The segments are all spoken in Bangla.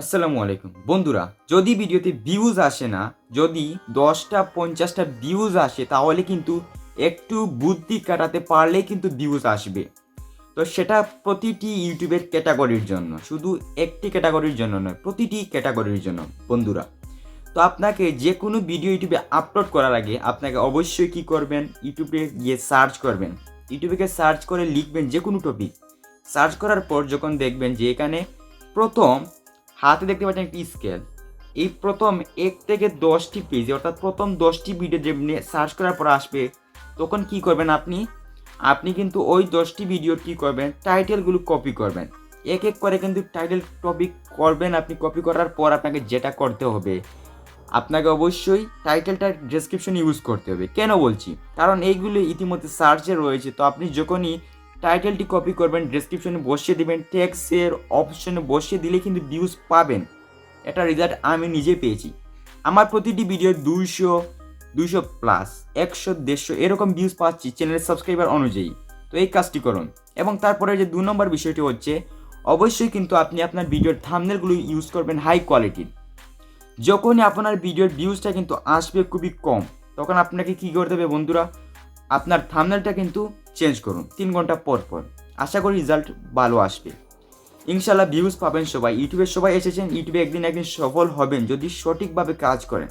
আসসালামু আলাইকুম বন্ধুরা, যদি ভিডিওতে ভিউজ আসে না, যদি 10টা 50টা ভিউজ আসে তাহলে কিন্তু একটু বুদ্ধি কাটাতে পারলেই কিন্তু ভিউজ আসবে। তো সেটা প্রতিটি ইউটিউবের ক্যাটাগরির জন্য, শুধু একটি ক্যাটাগরির জন্য নয়, প্রতিটি ক্যাটাগরির জন্য বন্ধুরা। তো আপনাকে যে কোনো ভিডিও ইউটিউবে আপলোড করার আগে আপনাকে অবশ্যই কী করবেন, ইউটিউবে গিয়ে সার্চ করবেন। ইউটিউবে গিয়ে সার্চ করে লিখবেন যে কোনো টপিক। সার্চ করার পর যখন দেখবেন যে এখানে প্রথম হাতে দেখতে পাচ্ছেন একটি স্কেল, এই প্রথম 1 থেকে 10টি পেজে অর্থাৎ প্রথম 10টি ভিডিও যেমনি সার্চ করার পর আসবে, তখন কি করবেন আপনি কিন্তু ওই 10টি ভিডিওর কী করবেন, টাইটেলগুলো কপি করবেন। এক এক করে কিন্তু টাইটেল টপিক করবেন। আপনি কপি করার পর আপনাকে যেটা করতে হবে, আপনাকে অবশ্যই টাইটেলটার ডেসক্রিপশন ইউজ করতে হবে। কেন বলছি, কারণ এইগুলো ইতিমধ্যে সার্চে রয়েছে। তো আপনি যখনই টাইটেলটি কপি করবেন, ডেসক্রিপশনে বসিয়ে দেবেন, টেক্সটের অপশনে বসিয়ে দিলে কিন্তু ভিউজ পাবেন। এটা রেজাল্ট আমি নিজে পেয়েছি। আমার প্রতিটি ভিডিও 200 প্লাস 100 150 এরকম ভিউজ পাচ্ছি চ্যানেলের সাবস্ক্রাইবার অনুযায়ী। তো এই কাজটি করুন। এবং তারপরে যে 2 নম্বর বিষয়টি হচ্ছে, অবশ্যই কিন্তু আপনি আপনার ভিডিওর থাম্বনেলগুলো ইউজ করবেন হাই কোয়ালিটির। যখনই আপনার ভিডিওর ভিউজটা কিন্তু আসবে খুবই কম, তখন আপনাকে কী করতে হবে বন্ধুরা, আপনার থাম্বনেলটা কিন্তু চেঞ্জ করুন 3 ঘন্টা পর পর। আশা করি রেজাল্ট ভালো আসবে। ইনশাল্লাহ ভিউজ পাবেন সবাই। ইউটিউবে সবাই এসেছেন, ইউটিউবে একদিন সফল হবেন যদি সঠিকভাবে কাজ করেন।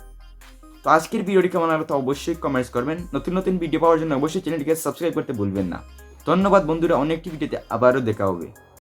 তো আজকের ভিডিওটি কেমন লাগলো তা অবশ্যই কমেন্টস করবেন। নতুন নতুন ভিডিও পাওয়ার জন্য অবশ্যই চ্যানেলটিকে সাবস্ক্রাইব করতে ভুলবেন না। ধন্যবাদ বন্ধুরা, অনেকটি ভিডিওতে আবারও দেখা হবে।